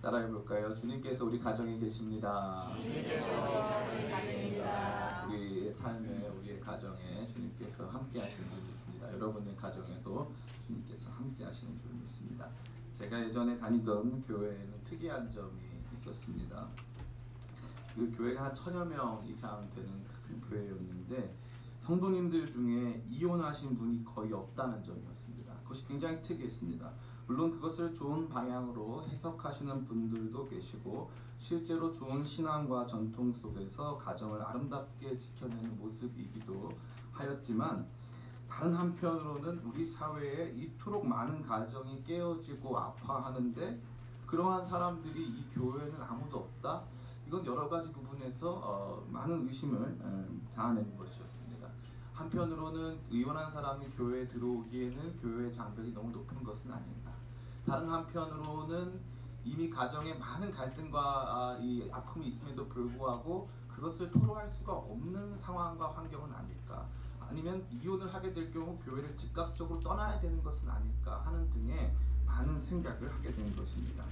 따라해볼까요? 주님께서 우리 가정에 계십니다. 우리의 삶에, 우리의 가정에 주님께서 함께 하시는 줄 믿습니다. 여러분의 가정에도 주님께서 함께 하시는 줄 믿습니다. 제가 예전에 다니던 교회에는 특이한 점이 있었습니다. 그 교회가 한 1000여 명 이상 되는 큰 교회였는데 성도님들 중에 이혼하신 분이 거의 없다는 점이었습니다. 그것이 굉장히 특이했습니다. 물론 그것을 좋은 방향으로 해석하시는 분들도 계시고 실제로 좋은 신앙과 전통 속에서 가정을 아름답게 지켜내는 모습이기도 하였지만, 다른 한편으로는 우리 사회에 이토록 많은 가정이 깨어지고 아파하는데 그러한 사람들이 이 교회에는 아무도 없다? 이건 여러 가지 부분에서 많은 의심을 자아내는 것이었습니다. 한편으로는 의원한 사람이 교회에 들어오기에는 교회의 장벽이 너무 높은 것은 아닌가. 다른 한편으로는 이미 가정에 많은 갈등과 이 아픔이 있음에도 불구하고 그것을 토로할 수가 없는 상황과 환경은 아닐까. 아니면 이혼을 하게 될 경우 교회를 즉각적으로 떠나야 되는 것은 아닐까 하는 등의 많은 생각을 하게 된 것입니다.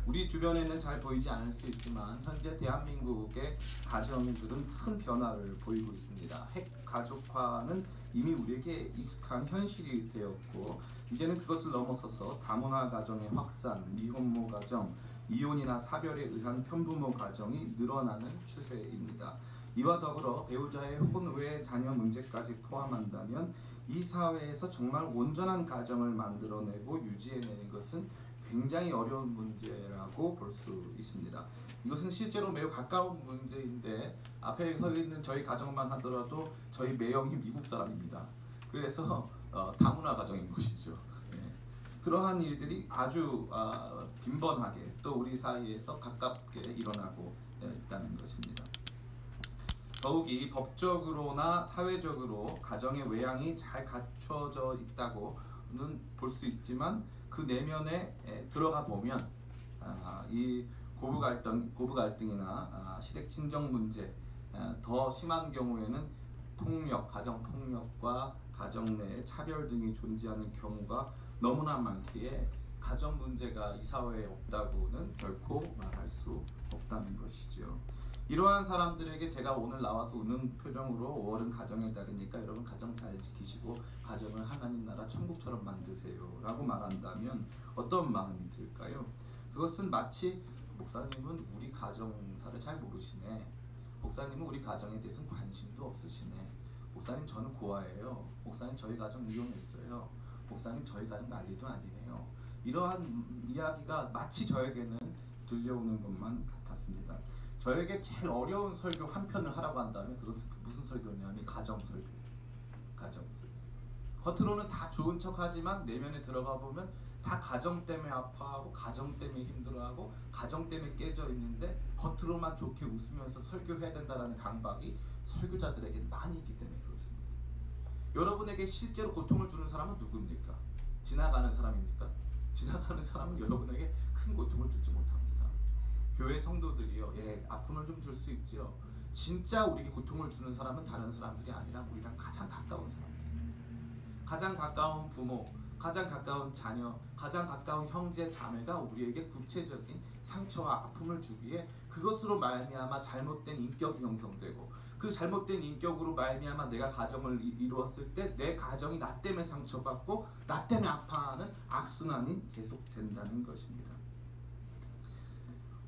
우리 주변에는 잘 보이지 않을 수 있지만 현재 대한민국의 가정들은 큰 변화를 보이고 있습니다. 핵가족화는 이미 우리에게 익숙한 현실이 되었고 이제는 그것을 넘어서서 다문화 가정의 확산, 미혼모 가정, 이혼이나 사별에 의한 편부모 가정이 늘어나는 추세입니다. 이와 더불어 배우자의 혼외 자녀 문제까지 포함한다면 이 사회에서 정말 온전한 가정을 만들어내고 유지해내는 것은 굉장히 어려운 문제라고 볼 수 있습니다. 이것은 실제로 매우 가까운 문제인데 앞에 서 있는 저희 가정만 하더라도 저희 매형이 미국 사람입니다. 그래서 다문화 가정인 것이죠. 그러한 일들이 아주 빈번하게 또 우리 사이에서 가깝게 일어나고 있다는 것입니다. 더욱이 법적으로나 사회적으로 가정의 외양이 잘 갖춰져 있다고는 볼 수 있지만 그 내면에 들어가 보면 이 고부 갈등이나 시댁 친정 문제, 더 심한 경우에는 폭력, 가정 폭력과 가정 내 차별 등이 존재하는 경우가 너무나 많기에 가정 문제가 이 사회에 없다고는 결코 말할 수 없다는 것이죠. 이러한 사람들에게 제가 오늘 나와서 웃는 표정으로 5월은 가정의 달이니까 여러분 가정 잘 지키시고 가정을 하나님 나라 천국처럼 만드세요 라고 말한다면 어떤 마음이 들까요? 그것은 마치 목사님은 우리 가정사를 잘 모르시네, 목사님은 우리 가정에 대해서는 관심도 없으시네, 목사님 저는 고아예요, 목사님 저희 가정 이혼했어요, 목사님 저희 가정 난리도 아니에요, 이러한 이야기가 마치 저에게는 들려오는 것만 같았습니다. 저에게 제일 어려운 설교 한 편을 하라고 한다면 그것은 무슨 설교냐면 가정 설교예요. 가정 설교. 겉으로는 다 좋은 척하지만 내면에 들어가 보면 다 가정 때문에 아파하고 가정 때문에 힘들어하고 가정 때문에 깨져 있는데 겉으로만 좋게 웃으면서 설교해야 된다는 강박이 설교자들에게 많이 있기 때문에 그렇습니다. 여러분에게 실제로 고통을 주는 사람은 누구입니까? 지나가는 사람입니까? 지나가는 사람은 여러분에게 큰 고통을 주지 못합니다. 교회 성도들이요, 아픔을 좀 줄 수 있지요. 진짜 우리에게 고통을 주는 사람은 다른 사람들이 아니라 우리랑 가장 가까운 사람들입니다. 가장 가까운 부모, 가장 가까운 자녀, 가장 가까운 형제, 자매가 우리에게 구체적인 상처와 아픔을 주기에 그것으로 말미암아 잘못된 인격이 형성되고 그 잘못된 인격으로 말미암아 내가 가정을 이루었을 때 내 가정이 나 때문에 상처받고 나 때문에 아파하는 악순환이 계속된다는 것입니다.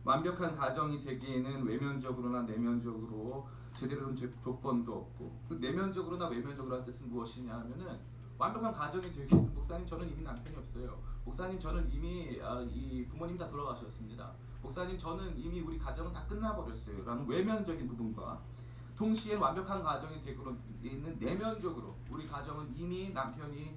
완벽한 가정이 되기에는 외면적으로나 내면적으로 제대로 된 조건도 없고, 그 내면적으로나 외면적으로 한 뜻은 무엇이냐 하면은 완벽한 가정이 되기에는 목사님 저는 이미 남편이 없어요, 목사님 저는 이미 이 부모님 다 돌아가셨습니다, 목사님 저는 이미 우리 가정은 다 끝나버렸어요 라는 외면적인 부분과 동시에 완벽한 가정이 되고 있는 내면적으로 우리 가정은 이미 남편이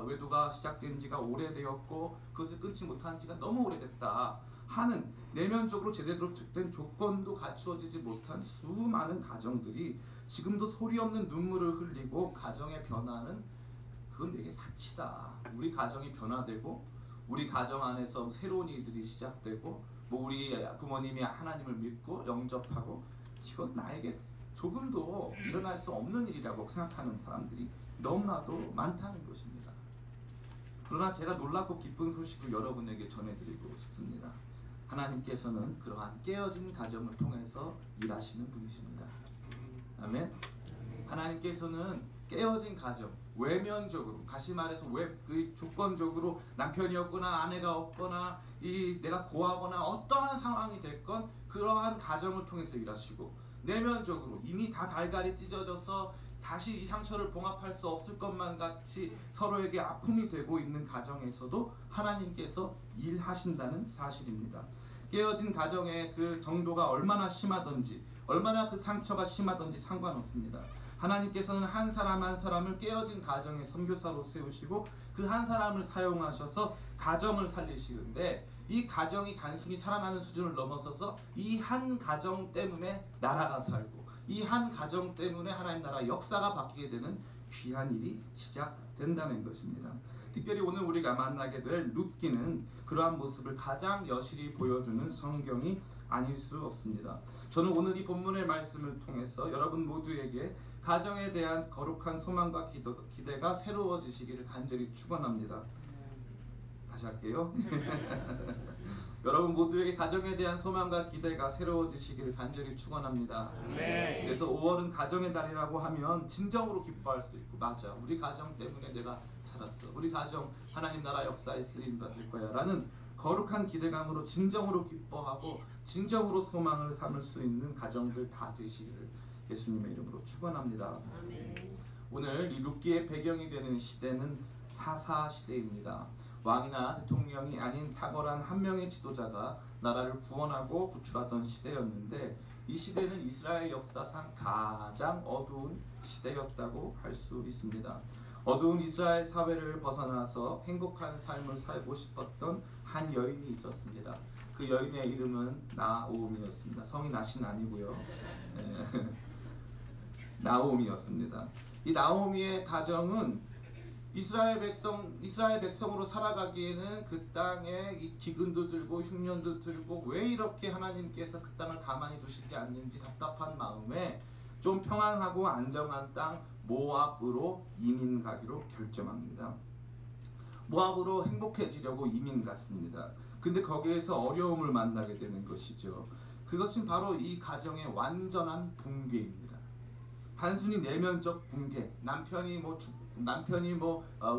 외도가 시작된 지가 오래되었고 그것을 끊지 못한 지가 너무 오래됐다 하는 내면적으로 제대로 된 조건도 갖추어지지 못한 수많은 가정들이 지금도 소리 없는 눈물을 흘리고 가정의 변화는 그건 내게 사치다, 우리 가정이 변화되고 우리 가정 안에서 새로운 일들이 시작되고 우리 부모님이 하나님을 믿고 영접하고 이건 나에게 조금도 일어날 수 없는 일이라고 생각하는 사람들이 너무나도 많다는 것입니다. 그러나 제가 놀랍고 기쁜 소식을 여러분에게 전해드리고 싶습니다. 하나님께서는 그러한 깨어진 가정을 통해서 일하시는 분이십니다. 아멘. 하나님께서는 깨어진 가정, 외면적으로, 다시 말해서 그 조건적으로 남편이 없거나 아내가 없거나 내가 고하거나 어떠한 상황이 됐건 그러한 가정을 통해서 일하시고, 내면적으로 이미 다 갈갈이 찢어져서 다시 이 상처를 봉합할 수 없을 것만 같이 서로에게 아픔이 되고 있는 가정에서도 하나님께서 일하신다는 사실입니다. 깨어진 가정의 그 정도가 얼마나 심하든지, 얼마나 그 상처가 심하든지 상관없습니다. 하나님께서는 한 사람 한 사람을 깨어진 가정의 선교사로 세우시고 그 한 사람을 사용하셔서 가정을 살리시는데, 이 가정이 단순히 살아나는 수준을 넘어서서 이 한 가정 때문에 나라가 살고 이 한 가정 때문에 하나님 나라 역사가 바뀌게 되는 귀한 일이 시작된다는 것입니다. 특별히 오늘 우리가 만나게 될 룻기는 그러한 모습을 가장 여실히 보여주는 성경이 아닐 수 없습니다. 저는 오늘 이 본문의 말씀을 통해서 여러분 모두에게 가정에 대한 거룩한 소망과 기대가 새로워지시기를 간절히 축원합니다. 다시 할게요. 여러분 모두에게 가정에 대한 소망과 기대가 새로워지시기를 간절히 축원합니다. 그래서 5월은 가정의 달이라고 하면 진정으로 기뻐할 수 있고, 맞아, 우리 가정 때문에 내가 살았어, 우리 가정 하나님 나라 역사에 쓰임받을 거야 라는 거룩한 기대감으로 진정으로 기뻐하고 진정으로 소망을 삼을 수 있는 가정들 다 되시기를 예수님의 이름으로 축원합니다. 오늘 이 룻기의 배경이 되는 시대는 사사 시대입니다. 왕이나 대통령이 아닌 탁월한 한 명의 지도자가 나라를 구원하고 구출하던 시대였는데, 이 시대는 이스라엘 역사상 가장 어두운 시대였다고 할 수 있습니다. 어두운 이스라엘 사회를 벗어나서 행복한 삶을 살고 싶었던 한 여인이 있었습니다. 그 여인의 이름은 나오미였습니다. 성이 나신 아니고요. 나오미였습니다. 이 나오미의 가정은 이스라엘 백성으로 살아가기에는 그 땅에 이 기근도 들고 흉년도 들고 왜 이렇게 하나님께서 그 땅을 가만히 두시지 않는지 답답한 마음에 좀 평안하고 안정한 땅 모압으로 이민 가기로 결정합니다. 모압으로 행복해지려고 이민 갔습니다. 근데 거기에서 어려움을 만나게 되는 것이죠. 그것은 바로 이 가정의 완전한 붕괴입니다. 단순히 내면적 붕괴, 남편이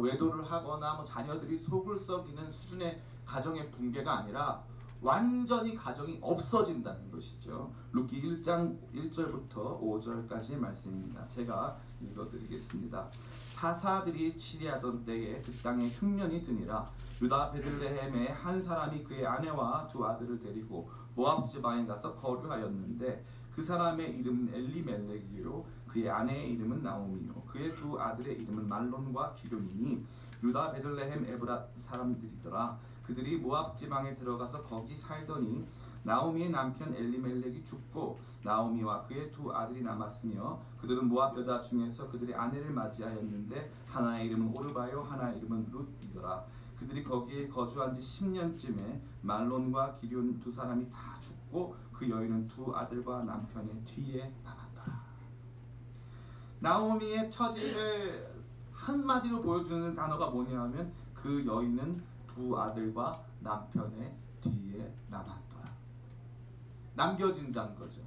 외도를 하거나 자녀들이 속을 썩이는 수준의 가정의 붕괴가 아니라 완전히 가정이 없어진다는 것이죠. 룻기 1장 1절부터 5절까지의 말씀입니다. 제가 읽어드리겠습니다. 사사들이 치리하던 때에 그 땅에 흉년이 드니라. 유다 베들레헴에 한 사람이 그의 아내와 두 아들을 데리고 모압 지방에 가서 거류하였는데, 그 사람의 이름은 엘리멜렉이요 그의 아내의 이름은 나오미요 그의 두 아들의 이름은 말론과 기런이니 유다 베들레헴 에브랏 사람들이더라. 그들이 모압 지방에 들어가서 거기 살더니 나오미의 남편 엘리멜렉이 죽고 나오미와 그의 두 아들이 남았으며, 그들은 모압 여자 중에서 그들의 아내를 맞이하였는데 하나의 이름은 오르바요 하나의 이름은 룻이더라. 그들이 거기에 거주한 지 10년쯤에 말론과 기런 두 사람이 다 죽고 그 여인은 두 아들과 남편의 뒤에 남았더라. 나오미의 처지를 한마디로 보여주는 단어가 뭐냐면 그 여인은 두 아들과 남편의 뒤에 남았더라. 남겨진 자인 거죠.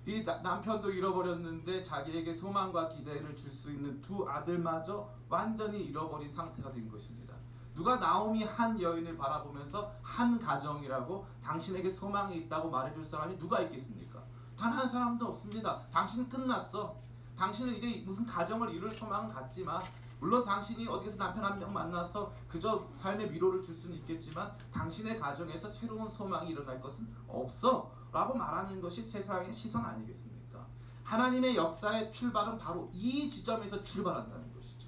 이 남편도 잃어버렸는데 자기에게 소망과 기대를 줄 수 있는 두 아들마저 완전히 잃어버린 상태가 된 것입니다. 누가 나오미 한 여인을 바라보면서 한 가정이라고 당신에게 소망이 있다고 말해줄 사람이 누가 있겠습니까? 단 한 사람도 없습니다. 당신은 끝났어. 당신은 이제 무슨 가정을 이룰 소망은 갖지만, 물론 당신이 어디서 남편 한 명 만나서 그저 삶의 위로를 줄 수는 있겠지만 당신의 가정에서 새로운 소망이 일어날 것은 없어 라고 말하는 것이 세상의 시선 아니겠습니까? 하나님의 역사의 출발은 바로 이 지점에서 출발한다는 것이죠.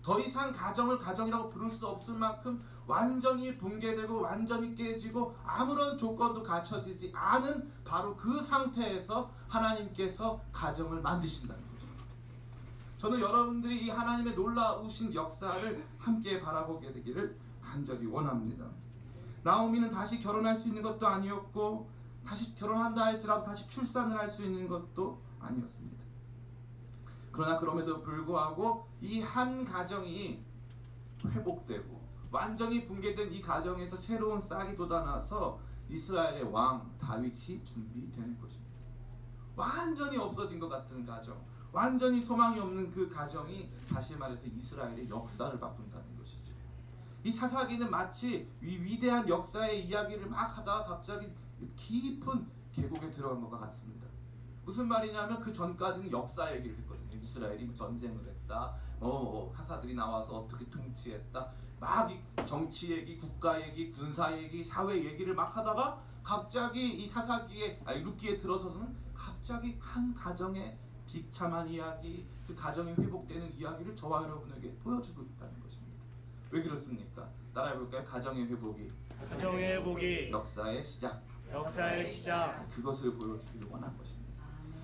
더 이상 가정을 가정이라고 부를 수 없을 만큼 완전히 붕괴되고 완전히 깨지고 아무런 조건도 갖춰지지 않은 바로 그 상태에서 하나님께서 가정을 만드신다는 거죠. 저는 여러분들이 이 하나님의 놀라우신 역사를 함께 바라보게 되기를 간절히 원합니다. 나오미는 다시 결혼할 수 있는 것도 아니었고, 다시 결혼한다 할지라도 다시 출산을 할 수 있는 것도 아니었습니다. 그러나 그럼에도 불구하고 이 한 가정이 회복되고 완전히 붕괴된 이 가정에서 새로운 싹이 돋아나서 이스라엘의 왕 다윗이 준비되는 것입니다. 완전히 없어진 것 같은 가정, 완전히 소망이 없는 그 가정이 다시 말해서 이스라엘의 역사를 바꾼다는 것이죠. 이 사사기는 마치 위대한 역사의 이야기를 막 하다가 갑자기 깊은 계곡에 들어간 것과 같습니다. 무슨 말이냐면 그 전까지는 역사 얘기를 했거든요. 이스라엘이 전쟁을 했다, 사사들이 나와서 어떻게 통치했다, 막 이 정치 얘기, 국가 얘기, 군사 얘기, 사회 얘기를 막 하다가 갑자기 이 사사기에, 룻기에 들어서서는 갑자기 한 가정의 비참한 이야기, 그 가정이 회복되는 이야기를 저와 여러분에게 보여주고 있다는 것입니다. 왜 그렇습니까? 따라해볼까요? 가정의 회복이 역사의 시작, 그것을 보여주기를 원한 것입니다.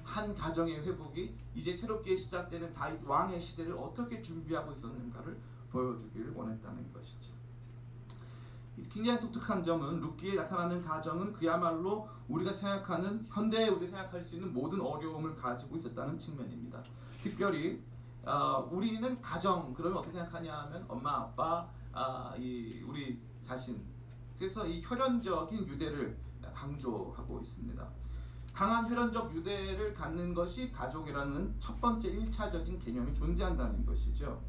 한 가정의 회복이 이제 새롭게 시작되는 다윗 왕의 시대를 어떻게 준비하고 있었는가를 보여주기를 원했다는 것이죠. 굉장히 독특한 점은 룻기에 나타나는 가정은 그야말로 우리가 생각하는, 현대에 우리가 생각할 수 있는 모든 어려움을 가지고 있었다는 측면입니다. 특별히 우리는 가정 그러면 어떻게 생각하냐 하면 엄마, 아빠, 우리 자신, 그래서 이 혈연적인 유대를 강조하고 있습니다. 강한 혈연적 유대를 갖는 것이 가족이라는 첫 번째 1차적인 개념이 존재한다는 것이죠.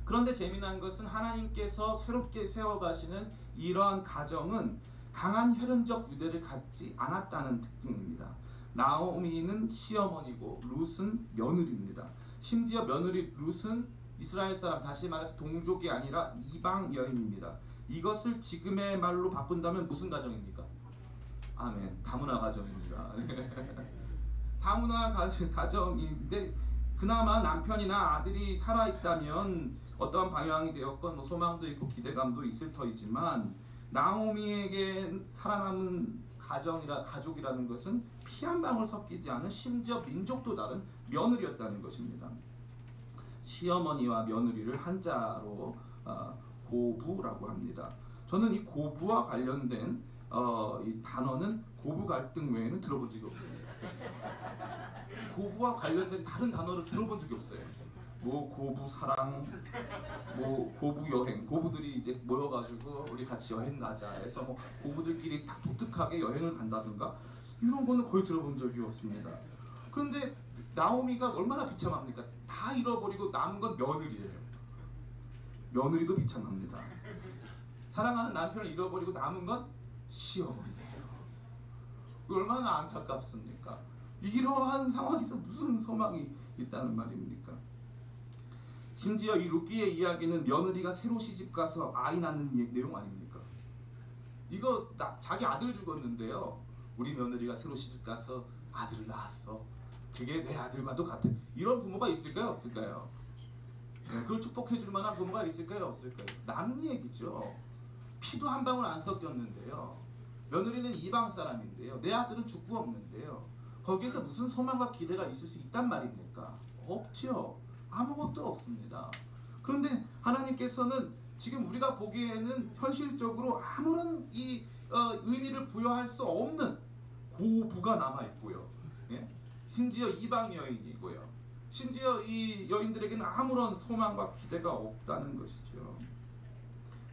그런데 재미난 것은 하나님께서 새롭게 세워가시는 이러한 가정은 강한 혈연적 유대를 갖지 않았다는 특징입니다. 나오미는 시어머니고 룻은 며느리입니다. 심지어 며느리 룻은 이스라엘 사람, 다시 말해서 동족이 아니라 이방 여인입니다. 이것을 지금의 말로 바꾼다면 무슨 가정입니까? 아멘, 다문화 가정입니다. 다문화 가정인데 그나마 남편이나 아들이 살아있다면 어떠한 방향이 되었건 소망도 있고 기대감도 있을 터이지만, 나오미에게 살아남은 가족이라는 것은 피 한 방울 섞이지 않은, 심지어 민족도 다른 며느리였다는 것입니다. 시어머니와 며느리를 한자로 고부라고 합니다. 저는 이 고부와 관련된 이 단어는 고부 갈등 외에는 들어본 적이 없습니다. 고부와 관련된 다른 단어를 들어본 적이 없어요. 고부 사랑, 고부 여행, 고부들이 이제 모여가지고 우리 같이 여행 가자 해서 고부들끼리 딱 독특하게 여행을 간다든가 이런 거는 거의 들어본 적이 없습니다. 그런데 나오미가 얼마나 비참합니까? 다 잃어버리고 남은 건 며느리예요. 며느리도 비참합니다. 사랑하는 남편을 잃어버리고 남은 건 시어머니예요. 얼마나 안타깝습니까? 이러한 상황에서 무슨 소망이 있다는 말입니까? 심지어 이 룻기의 이야기는 며느리가 새로 시집가서 아이 낳는 내용 아닙니까? 이거 자기 아들 죽었는데요, 우리 며느리가 새로 시집가서 아들을 낳았어, 그게 내 아들과도 같아. 이런 부모가 있을까요? 없을까요? 네, 그걸 축복해줄 만한 부모가 있을까요? 없을까요? 남 얘기죠. 피도 한 방울 안 섞였는데요, 며느리는 이방 사람인데요, 내 아들은 죽고 없는데요, 거기에서 무슨 소망과 기대가 있을 수 있단 말입니까? 없죠. 아무것도 없습니다. 그런데 하나님께서는 지금 우리가 보기에는 현실적으로 아무런 의미를 부여할 수 없는 고부가 남아있고요, 예? 심지어 이방 여인이고요, 심지어 이 여인들에게는 아무런 소망과 기대가 없다는 것이죠.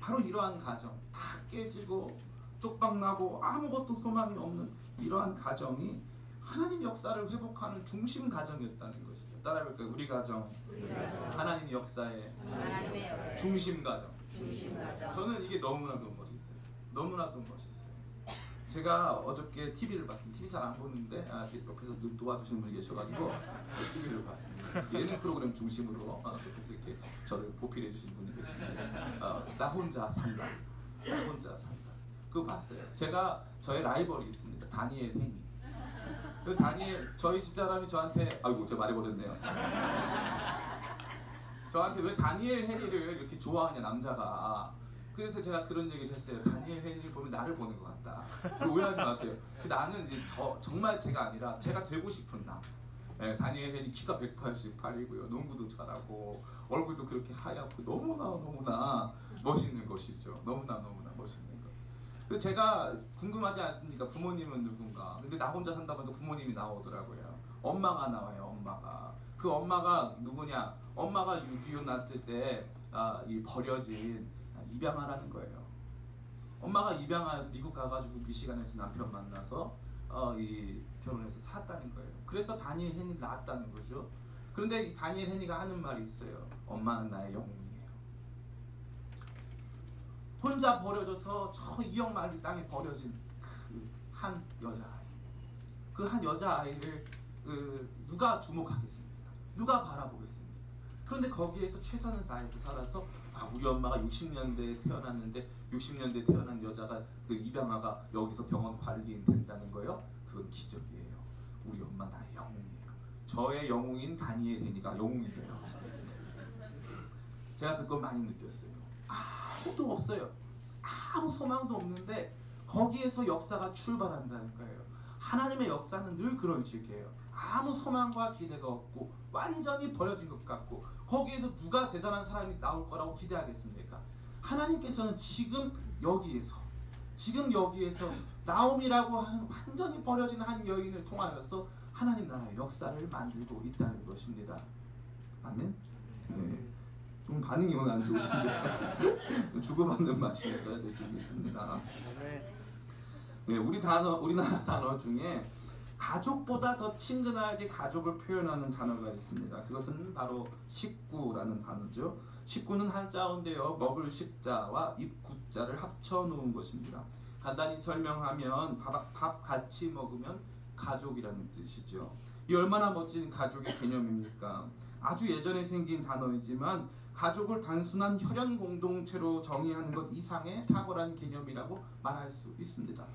바로 이러한 가정, 다 깨지고 쪽박나고 아무것도 소망이 없는 이러한 가정이 하나님 역사를 회복하는 중심 가정이었다는 것이죠. 따라해볼까요? 우리 가정, 하나님 역사의 중심 가정. 저는 이게 너무나도 멋있어요. 너무나도 멋있어요. 제가 어저께 TV를 봤습니다. TV 잘 안 보는데 옆에서 도와주시는 분이 계셔가지고 TV를 봤습니다. 예능 프로그램 중심으로 옆에서 이렇게 저를 보필해 주신 분이 계신데, 나 혼자 산다. 나 혼자 산다. 그거 봤어요. 저의 라이벌이 있습니다. 다니엘 헤니. 그 저희 집사람이 저한테, 아이고 제가 말해버렸네요. 저한테 왜 다니엘 헤니를 이렇게 좋아하냐, 남자가. 그래서 제가 그런 얘기를 했어요. 다니엘 헤니를 보면 나를 보는 것 같다. 오해하지 마세요. 나는 이제 정말 제가 아니라 제가 되고 싶은 나. 네, 다니엘 헤니 키가 188이고요. 농구도 잘하고 얼굴도 그렇게 하얗고 너무나 멋있는 것이죠. 너무나 멋있는 것. 제가 궁금하지 않습니까? 부모님은 누군가. 근데 나 혼자 산다 보니까 부모님이 나오더라고요. 엄마가 나와요. 엄마가. 그 엄마가 누구냐? 엄마가 6.25 났을 때 이 버려진 입양아라는 거예요. 엄마가 입양하여서 미국 가가지고 미시간에서 남편 만나서 이 결혼해서 살았다는 거예요. 그래서 다니엘 헨리를 낳았다는 거죠. 그런데 이 다니엘 헨리가 하는 말이 있어요. 엄마는 나의 영웅이에요. 혼자 버려져서 저 2억 마일리 땅에 버려진 그 한 여자아이, 그 한 여자아이를 누가 주목하겠습니까? 누가 바라보겠습니까? 그런데 거기에서 최선을 다해서 살아서 우리 엄마가 60년대에 태어났는데 60년대에 태어난 여자가 그 입양아가 여기서 병원 관리인 된다는 거요? 그건 기적이에요. 우리 엄마 나의 영웅이에요. 저의 영웅인 다니엘 헨리가 영웅이래요. 제가 그거 많이 느꼈어요. 아무도 없어요. 아무 소망도 없는데 거기에서 역사가 출발한다는 거예요. 하나님의 역사는 늘 그런 식이에요. 아무 소망과 기대가 없고 완전히 버려진 것 같고 거기에서 누가 대단한 사람이 나올 거라고 기대하겠습니까? 하나님께서는 지금 여기에서 나옴이라고 하는 완전히 버려진 한 여인을 통하여서 하나님 나라의 역사를 만들고 있다는 것입니다. 아멘? 네. 좀 반응이 오늘 안 좋으신데 주고받는 맛이 있어야 될 줄 믿습니다. 네, 우리나라 단어 중에 가족보다 더 친근하게 가족을 표현하는 단어가 있습니다. 그것은 바로 식구라는 단어죠. 식구는 한자어인데요, 먹을 식자와 입구자를 합쳐놓은 것입니다. 간단히 설명하면 밥 같이 먹으면 가족이라는 뜻이죠. 이 얼마나 멋진 가족의 개념입니까? 아주 예전에 생긴 단어이지만 가족을 단순한 혈연 공동체로 정의하는 것 이상의 탁월한 개념이라고 말할 수 있습니다.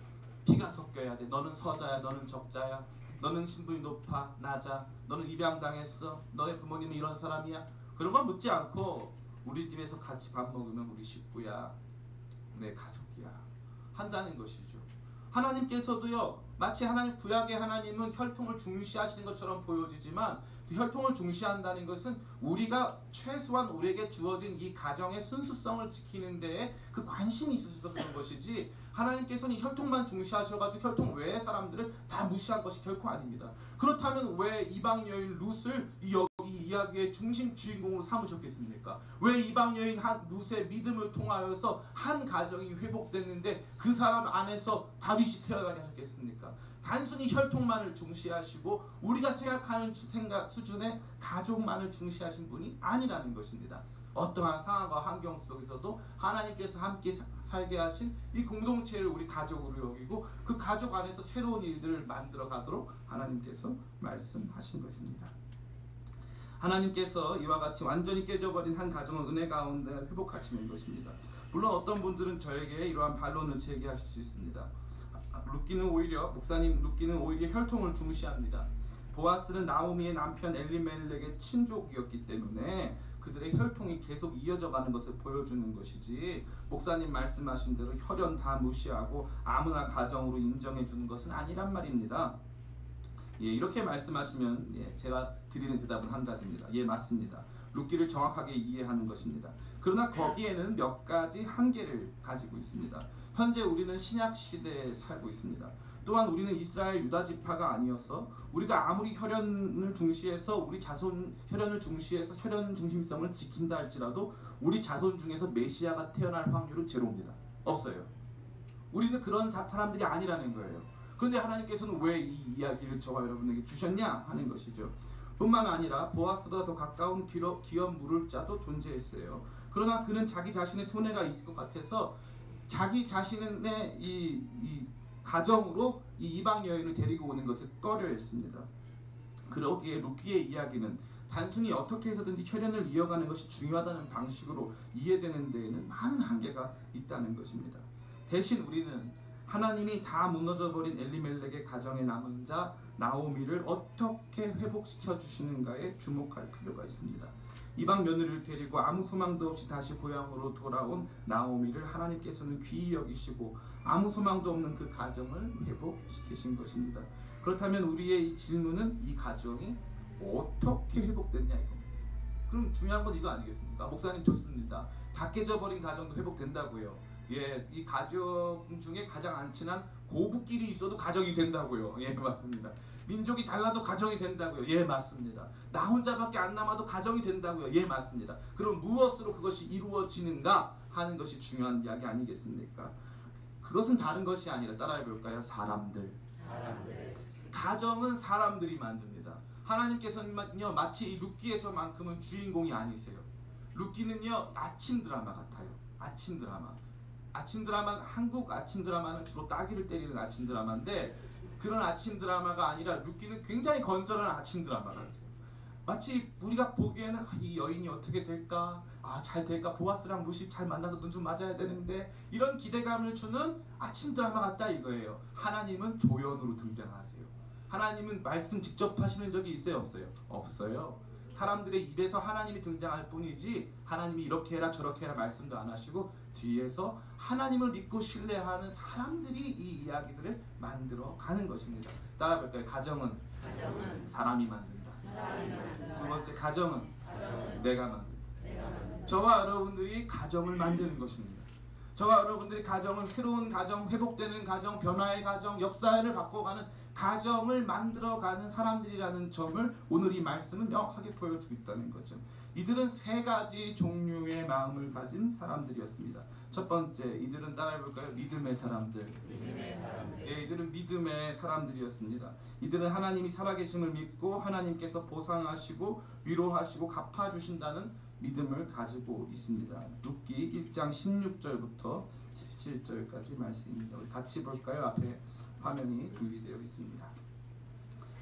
피가 섞여야 돼. 너는 서자야, 너는 적자야, 너는 신분이 높아, 낮아, 너는 입양당했어, 너의 부모님은 이런 사람이야. 그런 건 묻지 않고 우리 집에서 같이 밥 먹으면 우리 식구야, 내 가족이야 한다는 것이죠. 하나님께서도요, 마치 하나님 구약의 하나님은 혈통을 중시하시는 것처럼 보여지지만 그 혈통을 중시한다는 것은 우리가 최소한 우리에게 주어진 이 가정의 순수성을 지키는 데에 그 관심이 있으셔서 그런 것이지, 하나님께서는 혈통만 중시하셔가지고 혈통 외의 사람들을 다 무시한 것이 결코 아닙니다. 그렇다면 왜 이방 여인 룻을 이 이야기의 중심 주인공으로 삼으셨겠습니까? 왜 이방 여인 한 룻의 믿음을 통하여서 한 가정이 회복됐는데 그 사람 안에서 다윗이 태어나게 하셨겠습니까? 단순히 혈통만을 중시하시고 우리가 생각하는 생각 수준의 가족만을 중시하신 분이 아니라는 것입니다. 어떠한 상황과 환경 속에서도 하나님께서 함께 살게 하신 이 공동체를 우리 가족으로 여기고 그 가족 안에서 새로운 일들을 만들어 가도록 하나님께서 말씀하신 것입니다. 하나님께서 이와 같이 완전히 깨져버린 한 가정을 은혜 가운데 회복하시는 것입니다. 물론 어떤 분들은 저에게 이러한 반론을 제기하실 수 있습니다. 목사님 룻기는 오히려 혈통을 중시합니다. 보아스는 나오미의 남편 엘리멜렉의 친족이었기 때문에 그들의 혈통이 계속 이어져가는 것을 보여주는 것이지, 목사님 말씀하신 대로 혈연 다 무시하고 아무나 가정으로 인정해주는 것은 아니란 말입니다. 이렇게 말씀하시면 제가 드리는 대답은 한 가지입니다. 맞습니다. 룻기를 정확하게 이해하는 것입니다. 그러나 거기에는 몇 가지 한계를 가지고 있습니다. 현재 우리는 신약 시대에 살고 있습니다. 또한 우리는 이스라엘 유다 지파가 아니어서 우리가 아무리 혈연을 중시해서 우리 자손 혈연을 중시해서 혈연 중심성을 지킨다 할지라도 우리 자손 중에서 메시아가 태어날 확률은 제로입니다. 없어요. 우리는 그런 사람들이 아니라는 거예요. 그런데 하나님께서는 왜 이 이야기를 저와 여러분에게 주셨냐 하는 것이죠. 뿐만 아니라 보아스보다 더 가까운 기업 물을 자도 존재했어요. 그러나 그는 자기 자신의 손해가 있을 것 같아서 자기 자신의 이 가정으로 이 이방 여인을 데리고 오는 것을 꺼려했습니다. 그러기에 룻기의 이야기는 단순히 어떻게 해서든지 혈연을 이어가는 것이 중요하다는 방식으로 이해되는 데에는 많은 한계가 있다는 것입니다. 대신 우리는 하나님이 다 무너져버린 엘리멜렉의 가정에 남은 자 나오미를 어떻게 회복시켜 주시는가에 주목할 필요가 있습니다. 이방 며느리를 데리고 아무 소망도 없이 다시 고향으로 돌아온 나오미를 하나님께서는 귀히 여기시고 아무 소망도 없는 그 가정을 회복시키신 것입니다. 그렇다면 우리의 이 질문은 이 가정이 어떻게 회복됐냐 이겁니다. 그럼 중요한 건 이거 아니겠습니까? 목사님 좋습니다. 다 깨져버린 가정도 회복된다고요. 이 가족 중에 가장 안 친한 고부끼리 있어도 가정이 된다고요. 맞습니다. 민족이 달라도 가정이 된다고요. 맞습니다. 나 혼자밖에 안 남아도 가정이 된다고요. 맞습니다. 그럼 무엇으로 그것이 이루어지는가 하는 것이 중요한 이야기 아니겠습니까? 그것은 다른 것이 아니라 따라해 볼까요? 사람들. 가정은 사람들이 만듭니다. 하나님께서는요 마치 이 룻기에서만큼은 주인공이 아니세요. 룻기는요 아침 드라마 같아요. 아침 드라마. 한국 아침 드라마는 주로 따귀를 때리는 아침 드라마인데, 그런 아침 드라마가 아니라 룻기는 굉장히 건전한 아침 드라마 같아요. 마치 우리가 보기에는 이 여인이 어떻게 될까? 잘 될까? 보아스랑 루시 잘 만나서 눈 좀 맞아야 되는데, 이런 기대감을 주는 아침 드라마 같다 이거예요. 하나님은 조연으로 등장하세요. 하나님은 말씀 직접 하시는 적이 있어요? 없어요? 없어요. 사람들의 입에서 하나님이 등장할 뿐이지, 하나님이 이렇게 해라 저렇게 해라 말씀도 안 하시고, 뒤에서 하나님을 믿고 신뢰하는 사람들이 이 이야기들을 만들어 가는 것입니다. 따라 볼까요? 가정은 사람이 만든다. 두 번째, 가정은 내가 만든다. 저와 여러분들이 가정을 만드는 것입니다. 저와 여러분들이 가정을, 새로운 가정, 회복되는 가정, 변화의 가정, 역사를 바꿔가는 가정을 만들어가는 사람들이라는 점을 오늘 이 말씀은 명확하게 보여주고 있다는 거죠. 이들은 세 가지 종류의 마음을 가진 사람들이었습니다. 첫 번째, 이들은 따라해볼까요? 믿음의 사람들. 예, 이들은 믿음의 사람들이었습니다. 이들은 하나님이 살아계심을 믿고 하나님께서 보상하시고 위로하시고 갚아주신다는 믿음을 가지고 있습니다. 룻기 1장 16절부터 17절까지 말씀입니다. 우리 같이 볼까요? 앞에 화면이 준비되어 있습니다.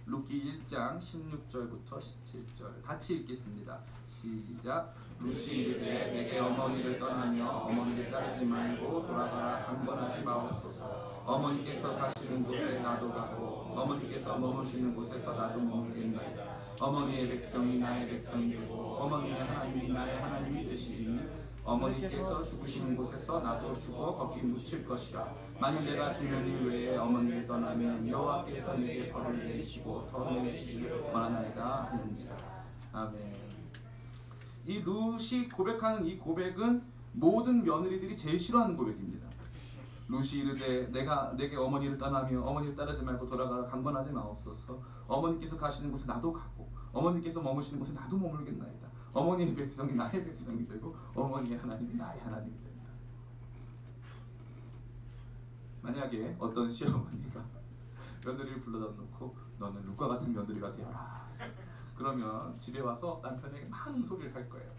룻기 1장 16절부터 17절 같이 읽겠습니다. 시작. 룻이 이르되 내게 어머니를 떠나며 어머니를 따르지 말고 돌아가라 강권하지 마옵소서. 어머니께서 가시는 곳에 나도 가고 어머니께서 머무시는 곳에서 나도 머물겠나이다. 어머니의 백성이 나의 백성이 되고 어머니의 하나님이 나의 하나님이 되시리니 어머니께서 죽으시는 곳에서 나도 죽어 거기 묻힐 것이라. 만일 내가 죽는 일 외에 어머니를 떠나면 여호와께서 내게 벌을 내리시고 더 내리시기를 원하나이다 하는지라. 아멘. 이 룻이 고백하는 이 고백은 모든 며느리들이 제일 싫어하는 고백입니다. 룻이 이르되 내게 어머니를 떠나며 어머니를 따르지 말고 돌아가라 강권하지 마옵소서. 어머니께서 가시는 곳에 나도 가고 어머니께서 머무시는 곳에 나도 머물겠나이다. 어머니의 백성이 나의 백성이 되고 어머니의 하나님이 나의 하나님이 된다. 만약에 어떤 시어머니가 며느리를 불러다 놓고 너는 룻과 같은 며느리가 되어라, 그러면 집에 와서 남편에게 많은 소리를 할 거예요.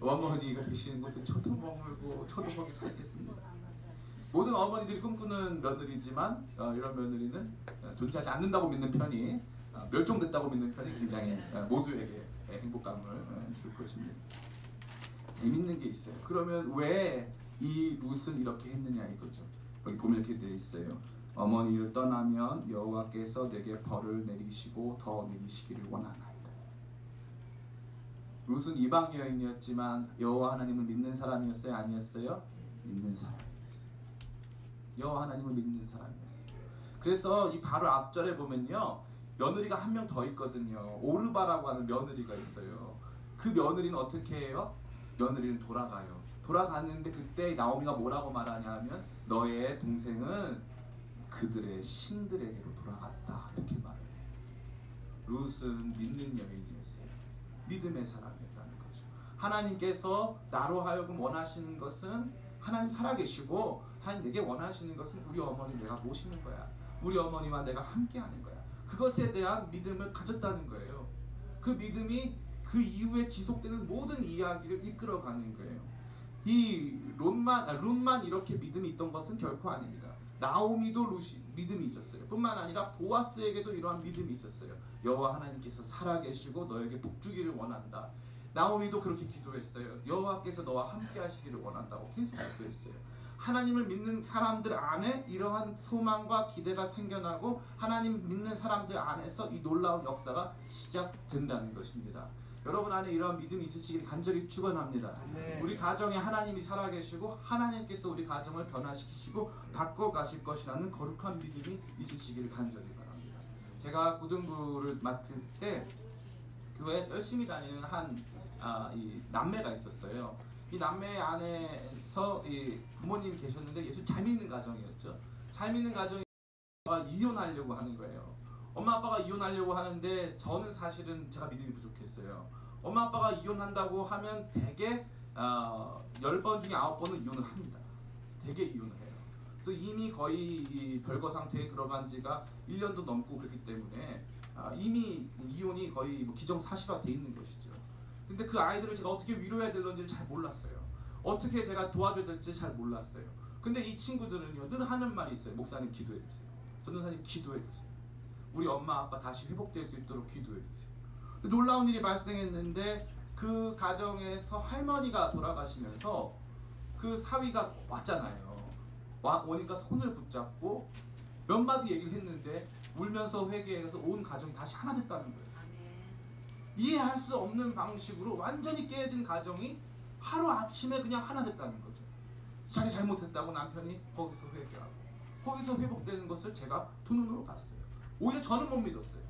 어머니가 계시는 곳에 저도 머물고 저도 거기 살겠습니다. 모든 어머니들이 꿈꾸는 며느리지만 이런 며느리는 존재하지 않는다고 믿는 편이, 멸종됐다고 믿는 편이 굉장히 모두에게 행복감을 줄 것입니다. 재밌는 게 있어요. 그러면 왜 이 룻은 이렇게 했느냐 이거죠. 여기 보면 이렇게 되어 있어요. 어머니를 떠나면 여호와께서 내게 벌을 내리시고 더 내리시기를 원하나이다. 룻은 이방 여인이었지만 여호와 하나님을 믿는 사람이었어요? 아니었어요? 믿는 사람이었어요. 여호와 하나님을 믿는 사람이었어요. 그래서 이 바로 앞절에 보면요, 며느리가 한 명 더 있거든요. 오르바라고 하는 며느리가 있어요. 그 며느리는 어떻게 해요? 며느리는 돌아가요. 돌아갔는데 그때 나오미가 뭐라고 말하냐면 너의 동생은 그들의 신들에게로 돌아갔다 이렇게 말을 해요. 룻은 믿는 여인이었어요. 믿음의 사람이었다는 거죠. 하나님께서 나로 하여금 원하시는 것은, 하나님 살아계시고 하나님 내게 원하시는 것은 우리 어머니 내가 모시는 거야. 우리 어머니와 내가 함께하는 거야. 그것에 대한 믿음을 가졌다는 거예요. 그 믿음이 그 이후에 지속되는 모든 이야기를 이끌어가는 거예요. 이 룻만 이렇게 믿음이 있던 것은 결코 아닙니다. 나오미도 믿음이 있었어요. 뿐만 아니라 보아스에게도 이러한 믿음이 있었어요. 여호와 하나님께서 살아계시고 너에게 복주기를 원한다. 나오미도 그렇게 기도했어요. 여호와께서 너와 함께 하시기를 원한다고 계속 기도했어요. 하나님을 믿는 사람들 안에 이러한 소망과 기대가 생겨나고 하나님 믿는 사람들 안에서 이 놀라운 역사가 시작된다는 것입니다. 여러분 안에 이러한 믿음이 있으시길 간절히 축원합니다. 우리 가정에 하나님이 살아계시고 하나님께서 우리 가정을 변화시키시고 바꿔가실 것이라는 거룩한 믿음이 있으시길 간절히 바랍니다. 제가 고등부를 맡을 때 교회 열심히 다니는 이 남매가 있었어요. 이 남매 안에서 이 부모님 계셨는데 예수 잘 믿는 가정이었죠. 잘 믿는 가정이 이혼하려고 하는 거예요. 엄마 아빠가 이혼하려고 하는데 저는 사실은 제가 믿음이 부족했어요. 엄마 아빠가 이혼한다고 하면 대개 10번 중에 9번은 이혼을 합니다. 대개 이혼을 해요. 그래서 이미 거의 이 별거 상태에 들어간 지가 1년도 넘고 그렇기 때문에 이미 이혼이 거의 뭐 기정사실화돼 있는 것이죠. 근데 그 아이들을 제가 어떻게 위로해야 될는지를 잘 몰랐어요. 어떻게 제가 도와줘야 될지 잘 몰랐어요. 근데 이 친구들은요, 늘 하는 말이 있어요. 목사님 기도해 주세요. 전도사님 기도해 주세요. 우리 엄마 아빠 다시 회복될 수 있도록 기도해 주세요. 놀라운 일이 발생했는데 그 가정에서 할머니가 돌아가시면서 그 사위가 왔잖아요. 오니까 손을 붙잡고 몇 마디 얘기를 했는데 울면서 회개해서 온 가정이 다시 하나 됐다는 거예요. 이해할 수 없는 방식으로 완전히 깨진 가정이 하루아침에 그냥 하나 됐다는 거죠. 자기 잘못했다고 남편이 거기서 회개하고 거기서 회복되는 것을 제가 두 눈으로 봤어요. 오히려 저는 못 믿었어요.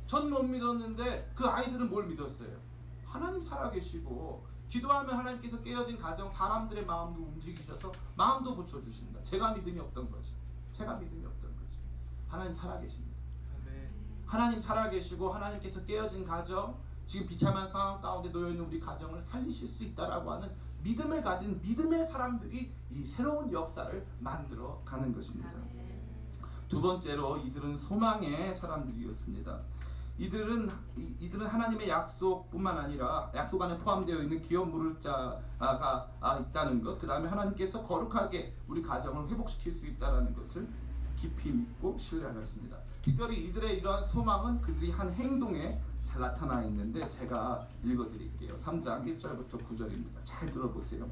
전 못 믿었는데 그 아이들은 뭘 믿었어요? 하나님 살아계시고 기도하면 하나님께서 깨어진 가정, 사람들의 마음도 움직이셔서 마음도 고쳐주신다. 제가 믿음이 없던 거죠. 제가 믿음이 없던 거죠. 하나님 살아계십니다. 하나님 살아계시고 하나님께서 깨어진 가정, 지금 비참한 상황 가운데 놓여있는 우리 가정을 살리실 수 있다라고 하는 믿음을 가진 믿음의 사람들이 이 새로운 역사를 만들어 가는 것입니다. 두 번째로 이들은 소망의 사람들이었습니다. 이들은 하나님의 약속뿐만 아니라 약속 안에 포함되어 있는 기업 물을 자가 있다는 것, 그 다음에 하나님께서 거룩하게 우리 가정을 회복시킬 수 있다는 것을 깊이 믿고 신뢰하였습니다. 특별히 이들의 이러한 소망은 그들이 한 행동에 잘 나타나 있는데 제가 읽어드릴게요. 3장 1절부터 9절입니다. 잘 들어보세요.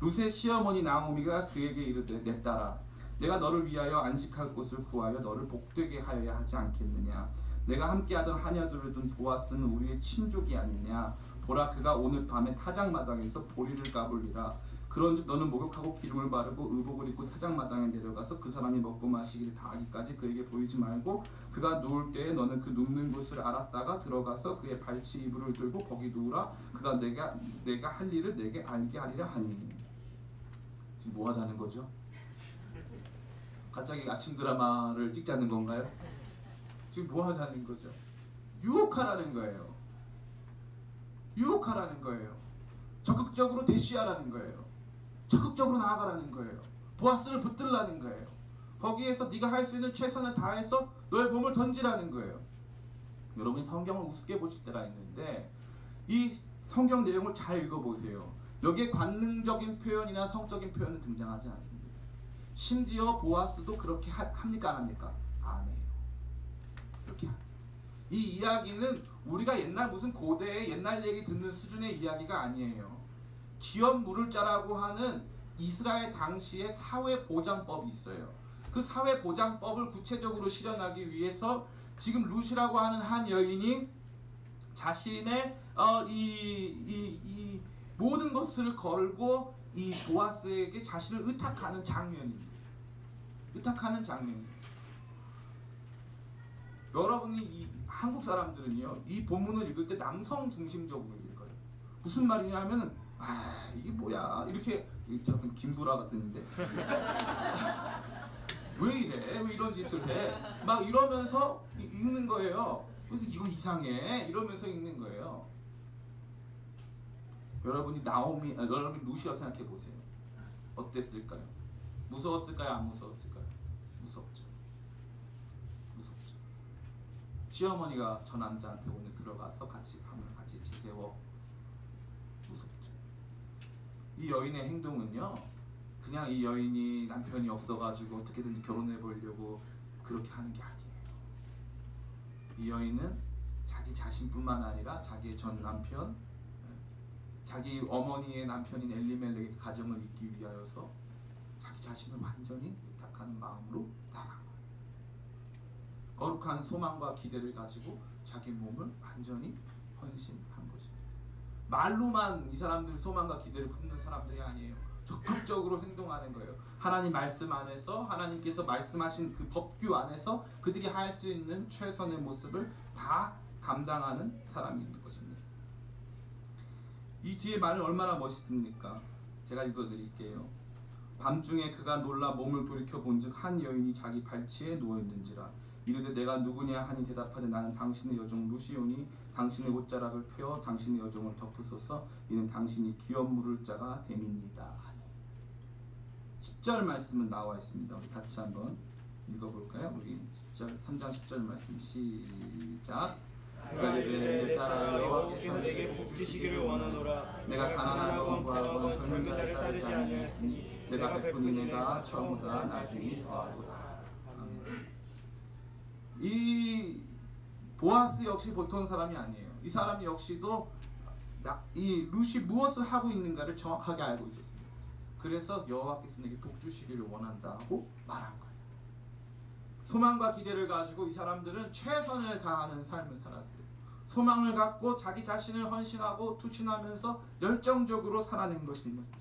룻의 시어머니 나오미가 그에게 이르되 내 딸아, 내가 너를 위하여 안식할 곳을 구하여 너를 복되게 하여야 하지 않겠느냐. 내가 함께하던 하녀들을 둔 보아스는 우리의 친족이 아니냐. 보라, 그가 오늘 밤에 타작마당에서 보리를 까불리라. 그런즉 너는 목욕하고 기름을 바르고 의복을 입고 타작마당에 내려가서 그 사람이 먹고 마시기를 다하기까지 그에게 보이지 말고 그가 누울 때에 너는 그 눕는 곳을 알았다가 들어가서 그의 발치 이불을 들고 거기 누우라. 그가 내가 할 일을 내게 알게 하리라 하니. 지금 뭐 하자는 거죠? 갑자기 아침 드라마를 찍자는 건가요? 지금 뭐 하자는 거죠? 유혹하라는 거예요. 유혹하라는 거예요. 적극적으로 대시하라는 거예요. 적극적으로 나아가라는 거예요. 보아스를 붙들라는 거예요. 거기에서 네가 할 수 있는 최선을 다해서 너의 몸을 던지라는 거예요. 여러분이 성경을 우습게 보실 때가 있는데 이 성경 내용을 잘 읽어보세요. 여기에 관능적인 표현이나 성적인 표현은 등장하지 않습니다. 심지어 보아스도 그렇게 합니까 안 합니까? 안 해요. 그렇게 안 해요. 이 이야기는 우리가 옛날 무슨 고대의 옛날 얘기 듣는 수준의 이야기가 아니에요. 기업 물을 자라고 하는 이스라엘 당시의 사회보장법이 있어요. 그 사회보장법을 구체적으로 실현하기 위해서 지금 룻이라고 하는 한 여인이 자신의 이 모든 것을 걸고 이 보아스에게 자신을 의탁하는 장면입니다. 의탁하는 장면이에요. 여러분이 이 한국 사람들은요, 이 본문을 읽을 때 남성 중심적으로 읽어요. 무슨 말이냐면은 이게 뭐야 이렇게 잠깐 김구라 같은데 왜 이래? 왜 이런 짓을 해? 막 이러면서 읽는 거예요. 그래서 이거 이상해 이러면서 읽는 거예요. 여러분이 여러분이 룻이라고 생각해 보세요. 어땠을까요? 무서웠을까요? 안 무서웠을까요? 무섭죠. 무섭죠. 시어머니가 저 남자한테 오늘 들어가서 밤을 같이 지새워. 무섭죠. 이 여인의 행동은요, 그냥 이 여인이 남편이 없어가지고 어떻게든지 결혼해 보려고 그렇게 하는 게 아니에요. 이 여인은 자기 자신뿐만 아니라 자기의 전 남편, 자기 어머니의 남편인 엘리멜렉의 가정을 잇기 위하여서 자기 자신을 완전히 의탁하는 마음으로 나간 거예요. 거룩한 소망과 기대를 가지고 자기 몸을 완전히 헌신한 것입니다. 말로만 이 사람들 소망과 기대를 품는 사람들이 아니에요. 적극적으로 행동하는 거예요. 하나님 말씀 안에서, 하나님께서 말씀하신 그 법규 안에서 그들이 할 수 있는 최선의 모습을 다 감당하는 사람이 있는 것입니다. 이 뒤에 말은 얼마나 멋있습니까? 제가 읽어드릴게요. 밤중에 그가 놀라 몸을 돌이켜 본즉 한 여인이 자기 발치에 누워있는지라. 이르되 내가 누구냐 하니 대답하되 나는 당신의 여종 루시오니 당신의 옷자락을 펴어 당신의 여종을 덮으소서. 이는 당신이 기업 물을 자가 됨이니이다 하니. 10절 말씀은 나와 있습니다. 우리 같이 한번 읽어볼까요? 우리 10절, 3장 10절 말씀 시작. 내가 이르되 내 딸아 여호와께서 내게 복 주시기를 원하노라. 내가 가난하건 부하건 젊은 자를 따르지 아니하였으니 내가 베푸니 내가 처음보다 나중에 더하도다. 아멘. 이 보아스 역시 보통 사람이 아니에요. 이 사람 역시도 이 룻이 무엇을 하고 있는가를 정확하게 알고 있었습니다. 그래서 여호와께서 내게 복 주시기를 원한다 하고 말한 거예요. 소망과 기대를 가지고 이 사람들은 최선을 다하는 삶을 살았어요. 소망을 갖고 자기 자신을 헌신하고 투신하면서 열정적으로 살아낸 것입니다.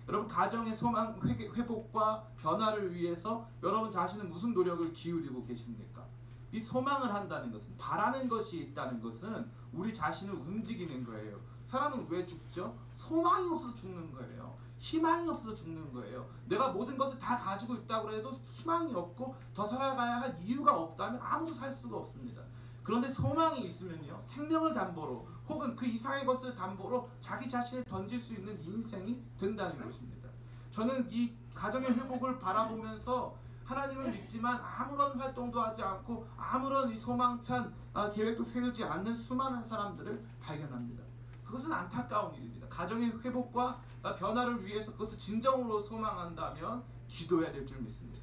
여러분, 가정의 소망 회복과 변화를 위해서 여러분 자신은 무슨 노력을 기울이고 계십니까? 이 소망을 한다는 것은, 바라는 것이 있다는 것은 우리 자신을 움직이는 거예요. 사람은 왜 죽죠? 소망이 없어서 죽는 거예요. 희망이 없어서 죽는 거예요. 내가 모든 것을 다 가지고 있다고 해도 희망이 없고 더 살아가야 할 이유가 없다면 아무도 살 수가 없습니다. 그런데 소망이 있으면요, 생명을 담보로 혹은 그 이상의 것을 담보로 자기 자신을 던질 수 있는 인생이 된다는 것입니다. 저는 이 가정의 회복을 바라보면서 하나님을 믿지만 아무런 활동도 하지 않고 아무런 이 소망찬 계획도 세우지 않는 수많은 사람들을 발견합니다. 그것은 안타까운 일입니다. 가정의 회복과 변화를 위해서 그것을 진정으로 소망한다면 기도해야 될 줄 믿습니다.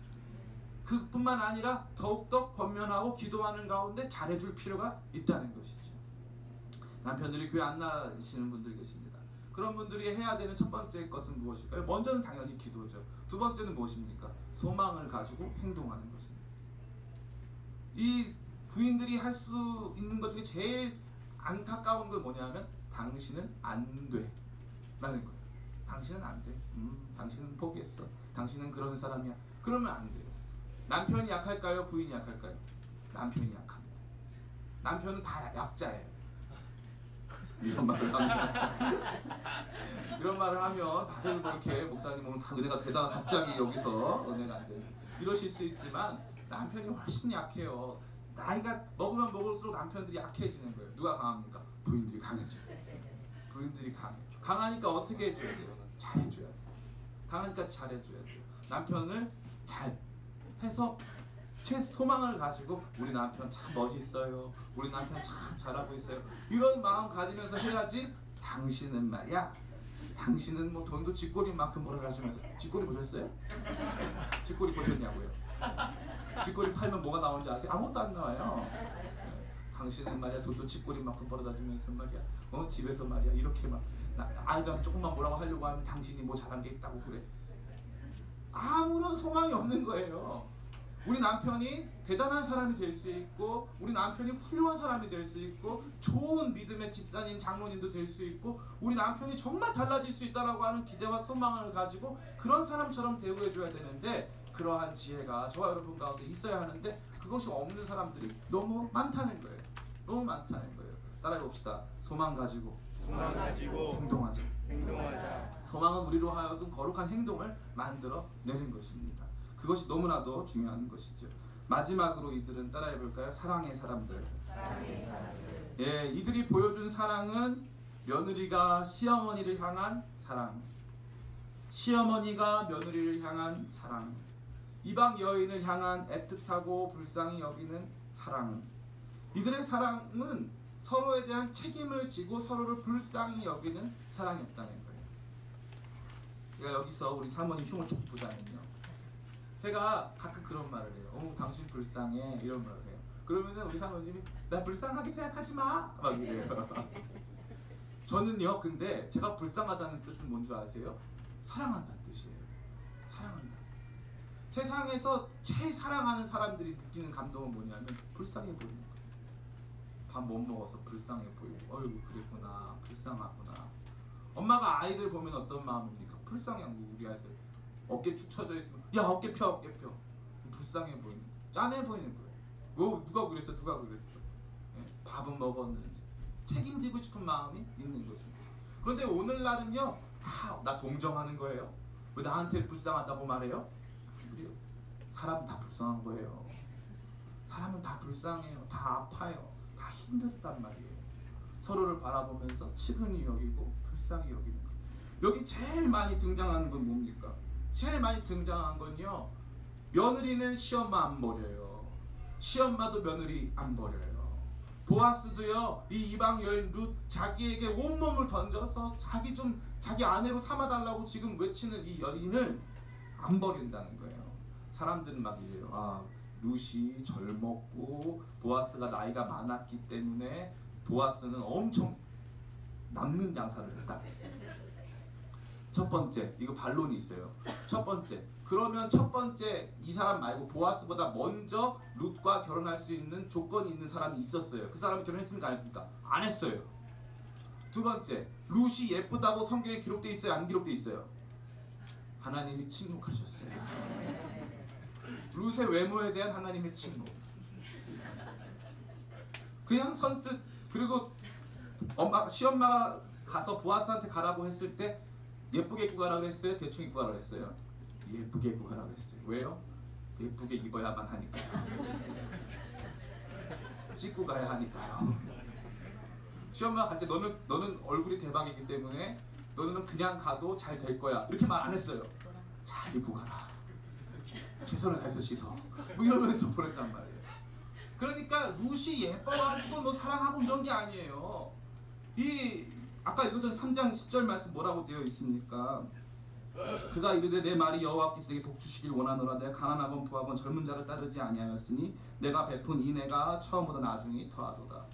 그뿐만 아니라 더욱더 권면하고 기도하는 가운데 잘해줄 필요가 있다는 것이죠. 남편들이 교회 안 나시는 분들 계십니다. 그런 분들이 해야 되는 첫 번째 것은 무엇일까요? 먼저는 당연히 기도죠. 두 번째는 무엇입니까? 소망을 가지고 행동하는 것입니다. 이 부인들이 할 수 있는 것 중에 제일 안타까운 건 뭐냐면 당신은 안 돼 라는 거예요. 당신은 안 돼. 당신은 포기했어. 당신은 그런 사람이야. 그러면 안 돼요. 남편이 약할까요? 부인이 약할까요? 남편이 약합니다. 남편은 다 약자예요. 이런 말을 하면 다들 뭐 이렇게 목사님 오늘 다 은혜가 되다가 갑자기 여기서 은혜가 안 되는 이러실 수 있지만 남편이 훨씬 약해요. 나이가 먹으면 먹을수록 남편들이 약해지는 거예요. 누가 강합니까? 부인들이 강해져요. 부인들이 강해요. 강하니까 어떻게 해줘야 돼요? 잘해줘야 돼요. 강하니까 잘해줘야 돼요. 남편을 잘 해서 소망을 가지고 우리 남편 참 멋있어요. 우리 남편 참 잘하고 있어요. 이런 마음 가지면서 해야지. 당신은 말이야. 당신은 뭐 돈도 쥐꼬리만큼 벌어가지면서. 쥐꼬리 보셨어요? 쥐꼬리 보셨냐고요? 쥐꼬리 팔면 뭐가 나오는지 아세요? 아무것도 안 나와요. 당신은 말이야 돈도 쥐꼬리만큼 벌어다 주면서 말이야 집에서 말이야 이렇게 막 아이들한테 조금만 뭐라고 하려고 하면 당신이 뭐 잘한 게 있다고 그래. 아무런 소망이 없는 거예요. 우리 남편이 대단한 사람이 될 수 있고 우리 남편이 훌륭한 사람이 될 수 있고 좋은 믿음의 집사님 장로님도 될 수 있고 우리 남편이 정말 달라질 수 있다라고 하는 기대와 소망을 가지고 그런 사람처럼 대우해 줘야 되는데 그러한 지혜가 저와 여러분 가운데 있어야 하는데 그것이 없는 사람들이 너무 많다는 거예요. 너무 많다는 거예요. 따라해 봅시다. 소망 가지고 행동하자. 소망은 우리로 하여금 거룩한 행동을 만들어 내는 것입니다. 그것이 너무나도 중요한 것이죠. 마지막으로 이들은 따라해 볼까요? 사랑의 사람들. 예, 이들이 보여준 사랑은 며느리가 시어머니를 향한 사랑, 시어머니가 며느리를 향한 사랑, 이방 여인을 향한 애틋하고 불쌍히 여기는 사랑. 이들의 사랑은 서로에 대한 책임을 지고 서로를 불쌍히 여기는 사랑이었다는 거예요. 제가 여기서 우리 사모님 흉을 좀 보자면요, 제가 가끔 그런 말을 해요. 당신 불쌍해 이런 말을 해요. 그러면은 우리 사모님이 나 불쌍하게 생각하지 마 막 이래요. 저는요, 근데 제가 불쌍하다는 뜻은 뭔지 아세요? 사랑한다는 뜻이에요. 사랑한다. 세상에서 제일 사랑하는 사람들이 느끼는 감동은 뭐냐면 불쌍해 보이는 거예요. 밥 못 먹어서 불쌍해 보이고 어이구 그랬구나, 불쌍하구나. 엄마가 아이들 보면 어떤 마음입니까? 불쌍해. 우리 아이들 어깨 축 처져 있으면 야 어깨 펴 어깨 펴. 불쌍해 보이는 거예요. 짠해 보이는 거예요. 누가 그랬어 누가 그랬어. 예? 밥은 먹었는지 책임지고 싶은 마음이 있는 것입니다. 그런데 오늘날은요 다 나 동정하는 거예요. 왜 나한테 불쌍하다고 말해요? 우리 사람은 다 불쌍한 거예요. 사람은 다 불쌍해요. 다 아파요. 다 힘들단 말이에요. 서로를 바라보면서 측은히 여기고 불쌍히 여기는 거. 여기 제일 많이 등장하는 건 뭡니까? 제일 많이 등장한 건요, 며느리는 시엄마 안 버려요. 시엄마도 며느리 안 버려요. 보아스도요, 이 이방 여인 룻 자기에게 온몸을 던져서 자기 아내로 삼아달라고 지금 외치는 이 여인을 안 버린다는 거예요. 사람들은 막 이래요. 아, 룻이 젊었고 보아스가 나이가 많았기 때문에 보아스는 엄청 남는 장사를 했다. 첫 번째, 이거 반론이 있어요. 첫 번째, 그러면 첫 번째 이 사람 말고 보아스보다 먼저 룻과 결혼할 수 있는 조건이 있는 사람이 있었어요. 그 사람이 결혼했습니까? 안 했습니까? 안 했어요. 두 번째, 룻이 예쁘다고 성경에 기록되어 있어요? 안 기록되어 있어요? 하나님이 침묵하셨어요. 룻의 외모에 대한 하나님의 침묵. 그냥 선뜻. 그리고 시엄마가 가서 보아스한테 가라고 했을 때 예쁘게 입고 가라고 했어요? 대충 입고 가라고 했어요? 예쁘게 입고 가라고 했어요. 왜요? 예쁘게 입어야만 하니까요. 씻고 가야 하니까요. 시엄마가 갈 때 너는 얼굴이 대박이기 때문에 너는 그냥 가도 잘 될 거야, 이렇게 말 안 했어요. 잘 입고 가라, 최선을 다해서 씻어, 뭐 이러면서 보냈단 말이에요. 그러니까 룻이 예뻐가지고 뭐 사랑하고 이런 게 아니에요. 아까 읽었던 3장 10절 말씀 뭐라고 되어 있습니까? 그가 이르되 내 말이 여호와께서 내게 복 주시길 원하노라. 내가 가난하건 부하건 젊은 자를 따르지 아니하였으니 내가 베푼 인애가 처음보다 나중에 더하도다.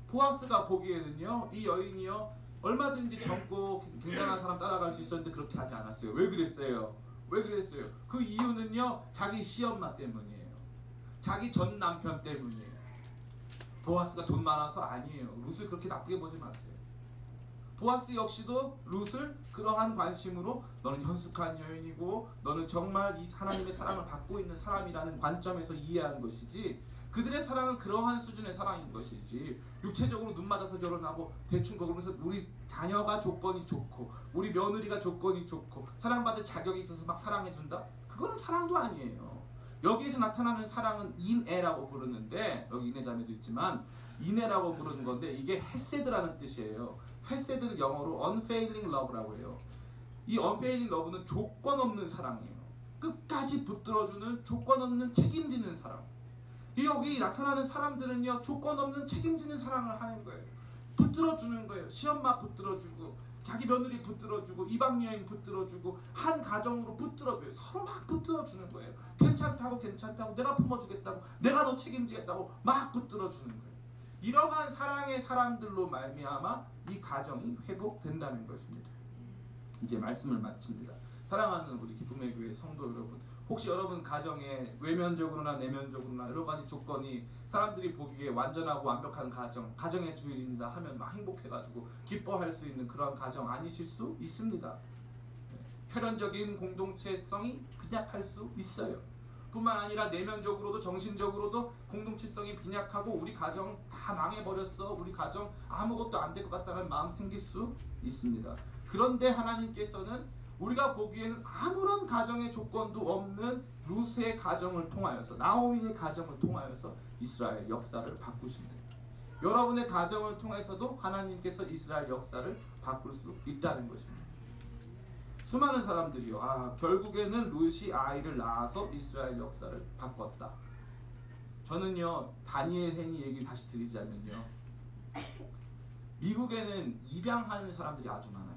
보아스가 보기에는요, 이 여인이요, 얼마든지 젊고 굉장한 사람 따라갈 수 있었는데 그렇게 하지 않았어요. 왜 그랬어요? 왜 그랬어요? 그 이유는요, 자기 시엄마 때문이에요. 자기 전 남편 때문이에요. 보아스가 돈 많아서 아니에요. 룻을 그렇게 나쁘게 보지 마세요. 보아스 역시도 룻을 그러한 관심으로 너는 현숙한 여인이고 너는 정말 이 하나님의 사랑을 받고 있는 사람이라는 관점에서 이해한 것이지, 그들의 사랑은 그러한 수준의 사랑인 것이지, 육체적으로 눈 맞아서 결혼하고 대충 그러면서 우리 자녀가 조건이 좋고 우리 며느리가 조건이 좋고 사랑받을 자격이 있어서 막 사랑해준다? 그거는 사랑도 아니에요. 여기에서 나타나는 사랑은 인애라고 부르는데, 여기 인애자매도 있지만 인애라고 부르는 건데, 이게 헤세드라는 뜻이에요. 헤세드는 영어로 unfailing love라고 해요. 이 unfailing love는 조건 없는 사랑이에요. 끝까지 붙들어주는, 조건 없는 책임지는 사랑. 여기 나타나는 사람들은요, 조건 없는 책임지는 사랑을 하는 거예요. 붙들어주는 거예요. 시엄마 붙들어주고 자기 며느리 붙들어주고 이방 여인 붙들어주고 한 가정으로 붙들어줘요. 서로 막 붙들어주는 거예요. 괜찮다고 내가 품어주겠다고, 내가 너 책임지겠다고 막 붙들어주는 거예요. 이러한 사랑의 사람들로 말미암아 이 가정이 회복된다는 것입니다. 이제 말씀을 마칩니다. 사랑하는 우리 기쁨의 교회 성도 여러분, 혹시 여러분 가정에 외면적으로나 내면적으로나 여러 가지 조건이 사람들이 보기에 완전하고 완벽한 가정의 주일입니다 하면 막 행복해가지고 기뻐할 수 있는 그런 가정 아니실 수 있습니다. 혈연적인 공동체성이 빈약할 수 있어요. 뿐만 아니라 내면적으로도 정신적으로도 공동체성이 빈약하고 우리 가정 다 망해버렸어, 우리 가정 아무것도 안 될 것 같다는 마음 생길 수 있습니다. 그런데 하나님께서는 우리가 보기에는 아무런 가정의 조건도 없는 룻의 가정을 통하여서, 나오미의 가정을 통하여서 이스라엘 역사를 바꾸십니다. 여러분의 가정을 통해서도 하나님께서 이스라엘 역사를 바꿀 수 있다는 것입니다. 수많은 사람들이요, 결국에는 룻이 아이를 낳아서 이스라엘 역사를 바꿨다. 저는요, 다니엘 헨리 얘기 다시 드리자면요, 미국에는 입양하는 사람들이 아주 많아요.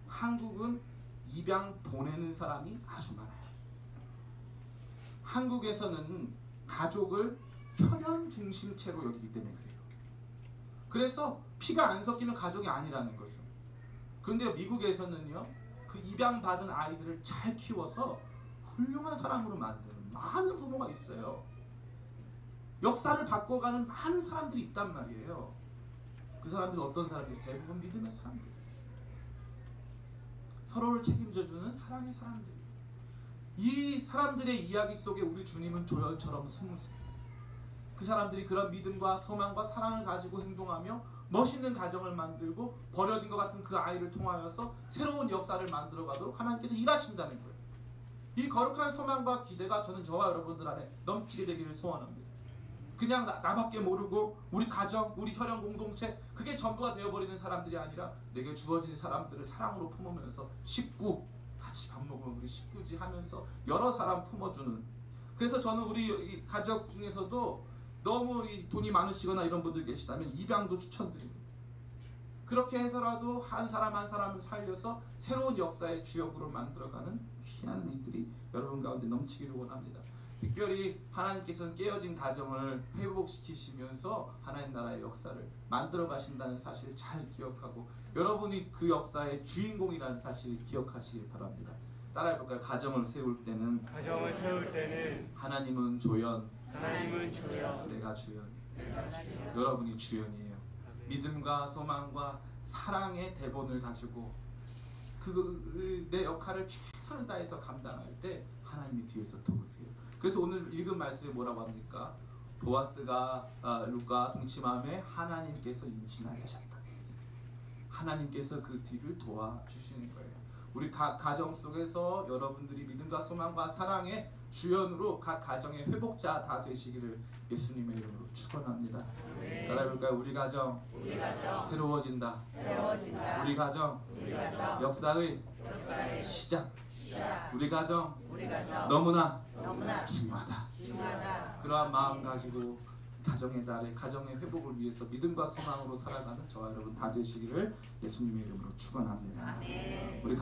한국은 입양 보내는 사람이 아주 많아요. 한국에서는 가족을 혈연 중심체로 여기기 때문에 그래요. 그래서 피가 안 섞이면 가족이 아니라는 거죠. 그런데 미국에서는요, 그 입양받은 아이들을 잘 키워서 훌륭한 사람으로 만드는 많은 부모가 있어요. 역사를 바꿔가는 많은 사람들이 있단 말이에요. 그 사람들은 어떤 사람들이? 대부분 믿음의 사람들, 서로를 책임져주는 사랑의 사람들. 이 사람들의 이야기 속에 우리 주님은 조연처럼 숨으세요. 그 사람들이 그런 믿음과 소망과 사랑을 가지고 행동하며 멋있는 가정을 만들고 버려진 것 같은 그 아이를 통하여서 새로운 역사를 만들어 가도록 하나님께서 일하신다는 거예요. 이 거룩한 소망과 기대가 저는 저와 여러분들 안에 넘치게 되기를 소원합니다. 그냥 나밖에 모르고 우리 가정, 우리 혈연 공동체, 그게 전부가 되어버리는 사람들이 아니라 내게 주어진 사람들을 사랑으로 품으면서 식구, 같이 밥 먹으면 우리 식구지 하면서 여러 사람 품어주는. 그래서 저는 우리 이 가족 중에서도 너무 이 돈이 많으시거나 이런 분들 계시다면 입양도 추천드립니다. 그렇게 해서라도 한 사람 한 사람을 살려서 새로운 역사의 주역으로 만들어가는 귀한 일들이 여러분 가운데 넘치기를 원합니다. 특별히 하나님께서는 깨어진 가정을 회복시키시면서 하나님 나라의 역사를 만들어 가신다는 사실을 잘 기억하고 여러분이 그 역사의 주인공이라는 사실을 기억하시길 바랍니다. 따라해볼까요? 가정을 세울 때는 하나님은 조연, 내가 주연. 여러분이 주연이에요. 믿음과 소망과 사랑의 대본을 가지고 내 역할을 최선을 다해서 감당할 때 하나님이 뒤에서 도우세요. 그래서 오늘 읽은 말씀이 뭐라고 합니까? 보아스가 룻과 동침함에 하나님께서 임신하게 하셨다고 했어요. 하나님께서 그 뒤를 도와주시는 거예요. 우리 각 가정 속에서 여러분들이 믿음과 소망과 사랑의 주연으로 각 가정의 회복자 다 되시기를 예수님의 이름으로 축원합니다. 따라해볼까요? 우리 가정 새로워진다. 우리 가정 역사의 시작. 우리 가정 너무나 중요하다. 그러한 마음 가지고 가정의 달에 가정의 회복을 위해서 믿음과 소망으로 살아가는 저와 여러분 다 되시기를 예수님의 이름으로 축원합니다. 우리